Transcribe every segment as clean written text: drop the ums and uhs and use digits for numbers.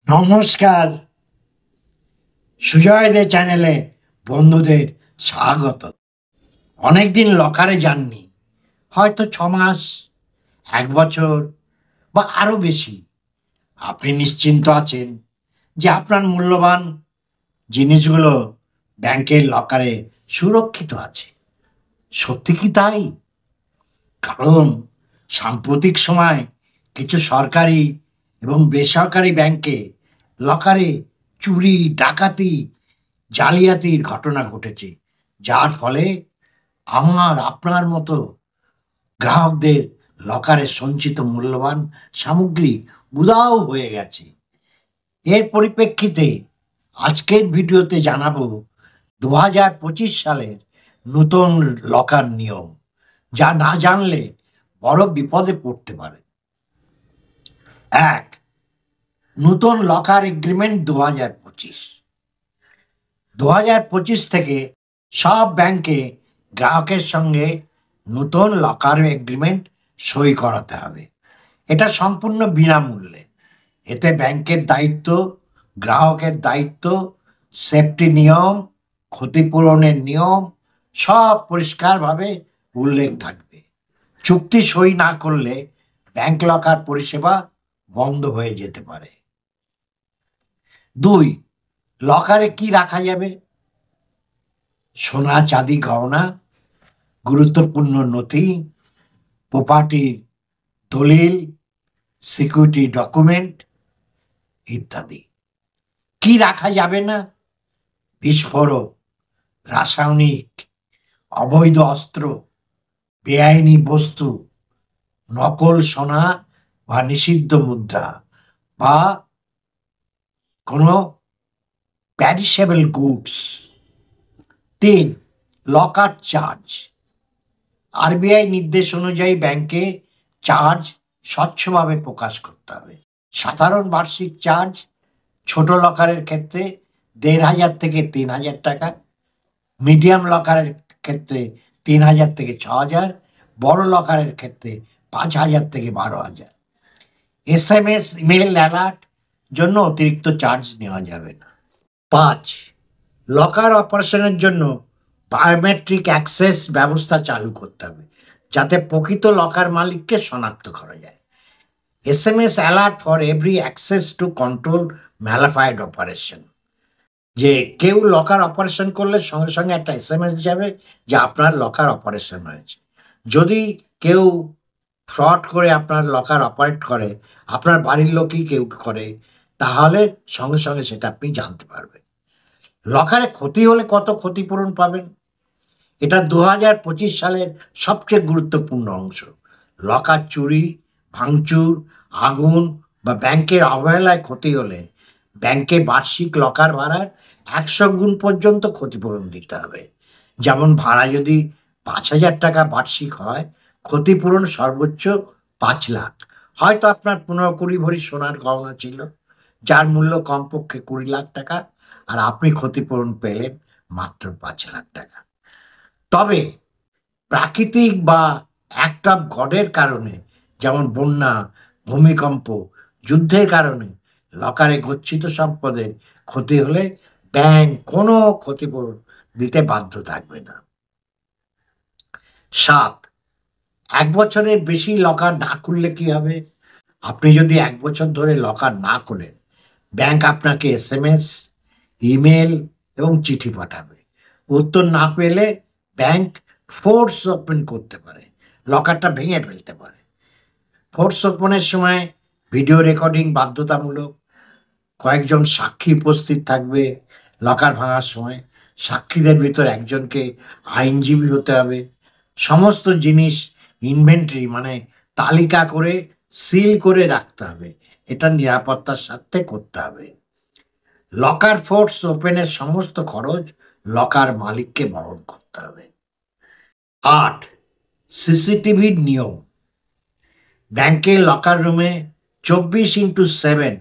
নমস্কার, সুজয় দে চ্যানেলে বন্ধুদের স্বাগত। অনেকদিন লকারে যাননি, হয়তো 6 মাস, 1 বছর বা আরও বেশি। আপনি নিশ্চিন্ত আছেন যে আপনার মূল্যবান জিনিসগুলো ব্যাংকের লকারে সুরক্ষিত আছে। সত্যি কি তাই? কারণ সাম্প্রতিক সময় কিছু সরকারি এবং বেসরকারি ব্যাংকে লকারে চুরি, ডাকাতি, জালিয়াতির ঘটনা ঘটেছে, যার ফলে আপনার মতো গ্রাহকদের লকারে সঞ্চিত মূল্যবান সামগ্রী উধাও হয়ে গেছে। এর পরিপ্রেক্ষিতে আজকের ভিডিওতে জানাবো 2025 সালের নতুন লকার নিয়ম, যা না জানলে বড় বিপদে পড়তে পারে। 1. নতুন লকার এগ্রিমেন্ট 2025। 2025 থেকে সব ব্যাংকে গ্রাহকের সঙ্গে নতুন লকার এগ্রিমেন্ট সই করাতে হবে। এটা সম্পূর্ণ বিনামূল্যে। এতে ব্যাংকের দায়িত্ব, গ্রাহকের দায়িত্ব, সেফটি নিয়ম, ক্ষতিপূরণের নিয়ম সব পরিষ্কারভাবে উল্লেখ থাকবে। চুক্তি সই না করলে ব্যাংক লকার পরিষেবা বন্ধ হয়ে যেতে পারে। 2. লকারে কি রাখা যাবে? সোনা, চাঁদি, গহনা, গুরুত্বপূর্ণ নথি, প্রপার্টির দলিল, সিকিউরিটি ডকুমেন্ট ইত্যাদি। কি রাখা যাবে না? বিস্ফোরক, রাসায়নিক, অবৈধ অস্ত্র, বেআইনি বস্তু, নকল সোনা বা নিষিদ্ধ মুদ্রা বা কোনো প্যারিশেবল গুডস। 3. Locker charge. আরবিআই নির্দেশ অনুযায়ী ব্যাংকে চার্জ স্বচ্ছভাবে প্রকাশ করতে হবে। সাধারণ বার্ষিক চার্জ ছোট লকারের ক্ষেত্রে 1,500 থেকে 3,000 টাকা, মিডিয়াম লকারের ক্ষেত্রে 3,000 থেকে 6,000, বড় লকারের ক্ষেত্রে 5,000 থেকে 12,000। SMS, ইমেল অ্যালার্ট জন্য অতিরিক্ত চার্জ নেওয়া যাবে না। 5. লকার অপারেশনের জন্য বায়োমেট্রিক অ্যাক্সেস ব্যবস্থা চালু করতে হবে, যাতে প্রকৃত লকার মালিককে শনাক্ত করা যায়। SMS alert for every access to control ম্যালিফাইড অপারেশন। যে কেউ লকার অপারেশন করলে সঙ্গে সঙ্গে একটা SMS যাবে যে আপনার লকার অপারেশন হয়েছে। যদি কেউ ফ্রড করে আপনার লকার অপারেট করে, আপনার বাড়ির লোকই কেউ করে, তাহলে সঙ্গে সঙ্গে সেটা আপনি জানতে পারবেন। লকারে ক্ষতি হলে কত ক্ষতিপূরণ পাবেন? এটা 2025 সালের সবচেয়ে গুরুত্বপূর্ণ অংশ। লকার চুরি, ভাঙচুর, আগুন বা ব্যাংকের অবহেলায় ক্ষতি হলে ব্যাংকে বার্ষিক লকার ভাড়ার 100 গুণ পর্যন্ত ক্ষতিপূরণ দিতে হবে। যেমন ভাড়া যদি 5,000 টাকা বার্ষিক হয়, ক্ষতিপূরণ সর্বোচ্চ 5 লাখ। হয়তো আপনার 15-20 ভরি সোনার গহনা ছিল, যার মূল্য কমপক্ষে 20 লাখ টাকা, আর আপনি ক্ষতিপূরণ পেলেন মাত্র 5 লাখ টাকা। তবে প্রাকৃতিক বা অ্যাক্ট অফ গডের কারণে, যেমন বন্যা, ভূমিকম্প, যুদ্ধের কারণে লকারে গচ্ছিত সম্পদের ক্ষতি হলে ব্যাংক কোনো ক্ষতিপূরণ দিতে বাধ্য থাকবে না। 7. 1 বছরের বেশি লকার না খুললে কি হবে? আপনি যদি 1 বছর ধরে লকার না খোলেন, ব্যাংক আপনাকে SMS, ইমেল এবং চিঠি পাঠাবে। উত্তর না পেলে ব্যাংক ফোর্স ওপেন করতে পারে, লকারটা ভেঙে ফেলতে পারে। ফোর্স ওপেনের সময় ভিডিও রেকর্ডিং বাধ্যতামূলক। কয়েকজন সাক্ষী উপস্থিত থাকবে লকার ভাঙার সময়। সাক্ষীদের ভিতর একজনকে আইনজীবী হতে হবে। সমস্ত জিনিস ইনভেন্টরি মানে তালিকা করে সিল করে রাখতে হবে। এটা নিরাপত্তার সাথে করতে হবে। লকার ফোর্স ওপেনের সমস্ত খরচ লকার মালিককে বহন করতে হবে। 8. সিসিটিভির নিয়ম। ব্যাংকের লকার রুমে 24x7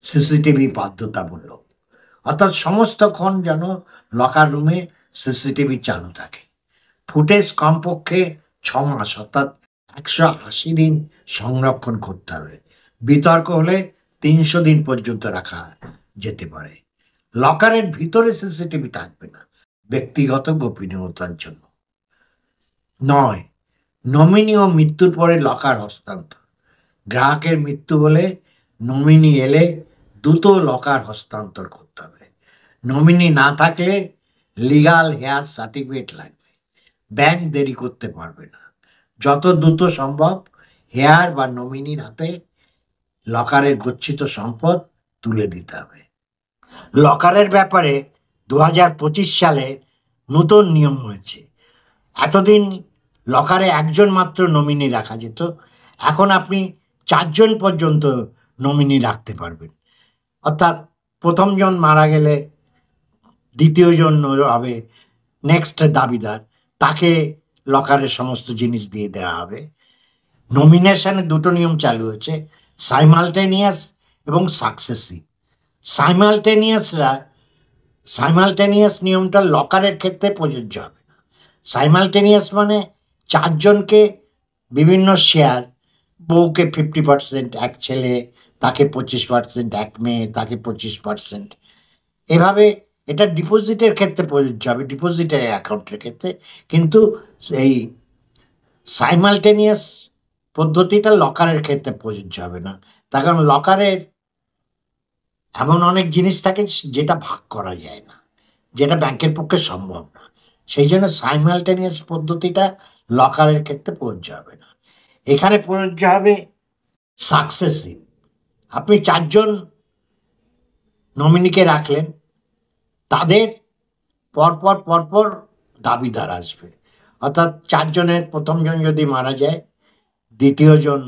সিসিটিভি বাধ্যতামূলক, অর্থাৎ সমস্তক্ষণ যেন লকার রুমে সিসিটিভি চালু থাকে। ফুটেজ কমপক্ষে 6 মাস অর্থাৎ 180 দিন সংরক্ষণ করতে হবে। বিতর্ক হলে 300 দিন পর্যন্ত রাখা যেতে পারে। লকারের ভিতরে সিসিটিভি থাকবে না, ব্যক্তিগত গোপনীয়তার জন্য। 9, নমিনি ও মৃত্যুর পরে লকার হস্তান্তর। গ্রাহকের মৃত্যু হলে নমিনি এলে দ্রুত লকার হস্তান্তর করতে হবে। নমিনি না থাকলে লিগাল হেয়ার সার্টিফিকেট লাগবে। ব্যাংক দেরি করতে পারবে না। যত দ্রুত সম্ভব হেয়ার বা নমিনির হাতে লকারের গচ্ছিত সম্পদ তুলে দিতে হবে। লকারের ব্যাপারে 2025 সালে নতুন নিয়ম হয়েছে। এতদিন লকারে একজন মাত্র নমিনি রাখা যেত, এখন আপনি 4 জন পর্যন্ত নমিনি রাখতে পারবেন। অর্থাৎ প্রথম জন মারা গেলে দ্বিতীয় জন হবে নেক্সট দাবিদার, তাকে লকারের সমস্ত জিনিস দিয়ে দেওয়া হবে। নমিনেশনে দুটো নিয়ম চালু হয়েছে, সাইমালটেনিয়াস এবং সাকসেসিভ। সাইমালটেনিয়াস নিয়মটা লকারের ক্ষেত্রে প্রযোজ্য হবে না। সাইমালটেনিয়াস মানে 4 জনকে বিভিন্ন শেয়ার, বউকে 50%, এক ছেলে তাকে 25%, এক মেয়ে তাকে 25%, এভাবে এটা ডিপোজিটের ক্ষেত্রে প্রযোজ্য হবে, ডিপোজিটের অ্যাকাউন্টের ক্ষেত্রে। কিন্তু এই সাইমালটেনিয়াস পদ্ধতিটা লকারের ক্ষেত্রে প্রযোজ্য হবে না, তার কারণ লকারের এমন অনেক জিনিস থাকে যেটা ভাগ করা যায় না, যেটা ব্যাংকের পক্ষে সম্ভব না। সেই জন্য সাইমালটেনিয়াস পদ্ধতিটা লকারের ক্ষেত্রে প্রযোজ্য হবে না। এখানে প্রযোজ্য হবে সাকসেসিভ। আপনি 4 জন নমিনিকে রাখলেন, তাদের পরপর দাবিদার আসবে। অর্থাৎ 4 জনের প্রথম জন যদি মারা যায়, দ্বিতীয় জন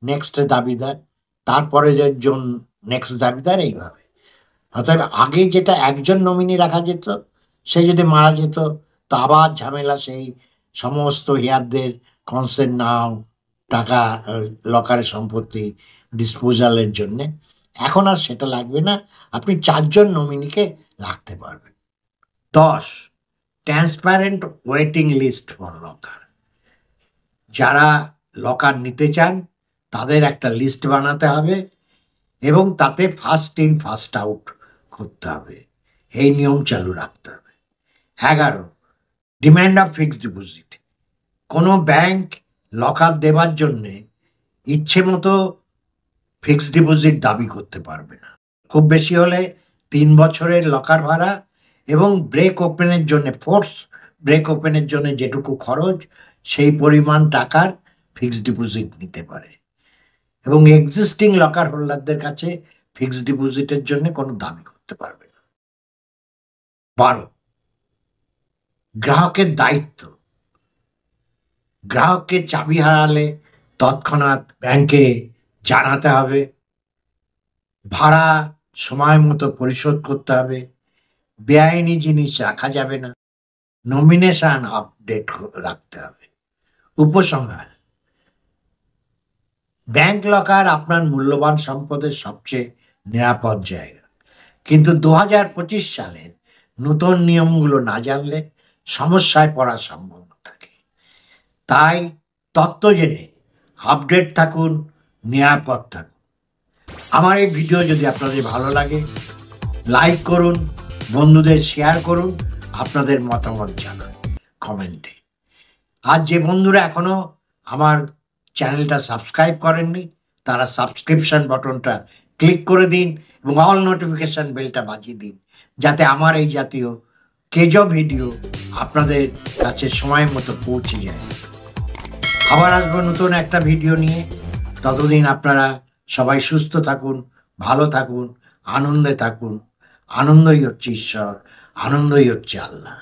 নেক্সট দাবিদার, তারপরে জন নেক্সট দাবিদার, এইভাবে। অর্থাৎ আগে যেটা একজন নমিনি রাখা যেত, সে যদি মারা যেত তো আবার ঝামেলা, সেই সমস্ত হেয়ারদের কনসেন্ট নাও, টাকা, লকারের সম্পত্তি ডিসপোজালের জন্যে। এখন আর সেটা লাগবে না, আপনি 4 জন নমিনিকে রাখতে পারবেন। 10, transparent waiting list for locker. যারা লকার নিতে চান তাদের একটা লিস্ট বানাতে হবে এবং তাতে ফার্স্ট ইন ফার্স্ট আউট করতে হবে, এই নিয়ম চালু রাখতে হবে। 11, ডিমান্ড অফ ফিক্সড ডিপোজিট। কোনো ব্যাংক লকার দেওয়ার জন্যে ইচ্ছে মতো ফিক্সড ডিপোজিট দাবি করতে পারবে না। খুব বেশি হলে 3 বছরের লকার ভাড়া এবং ব্রেক ওপেনের জন্য, ফোর্স ব্রেক ওপেনের জন্য যেটুকু খরচ, সেই পরিমাণ টাকার ফিক্সড ডিপোজিট নিতে পারে। এবং এক্সিস্টিং লকার হোল্ডারদের কাছে ফিক্সড ডিপোজিটের জন্য কোনো দাবি করতে পারবে না। 12, গ্রাহকের দায়িত্ব। গ্রাহককে চাবি হারালে তৎক্ষণাৎ ব্যাংকে জানাতে হবে, ভাড়া সময় মতো পরিশোধ করতে হবে, বেআইনি জিনিস রাখা যাবে না, নমিনেশন আপডেট রাখতে হবে। উপসংহার: ব্যাংক লকার আপনার মূল্যবান সম্পদের সবচেয়ে নিরাপদ জায়গা, কিন্তু 2025 সালের নতুন নিয়মগুলো না জানলে সমস্যায় পড়ার সম্ভাবনা থাকে। তাই তথ্য জেনে আপডেট থাকুন, নিরাপদ থাকুন। আমার এই ভিডিও যদি আপনাদের ভালো লাগে, লাইক করুন, বন্ধুদের শেয়ার করুন, আপনাদের মতামত জানান কমেন্টে। আর যে বন্ধুরা এখনো আমার চ্যানেলটা সাবস্ক্রাইব করেননি, তারা সাবস্ক্রিপশন বাটনটা ক্লিক করে দিন এবং অল নোটিফিকেশন বেলটা বাজিয়ে দিন, যাতে আমার এই জাতীয় কেজো ভিডিও আপনাদের কাছে সময় মতো পৌঁছে যায়। আবার আসবো নতুন একটা ভিডিও নিয়ে। ততদিন আপনারা সবাই সুস্থ থাকুন, ভালো থাকুন, আনন্দে থাকুন। আনন্দই হচ্ছে ঈশ্বর, আনন্দই হচ্ছে আল্লাহ।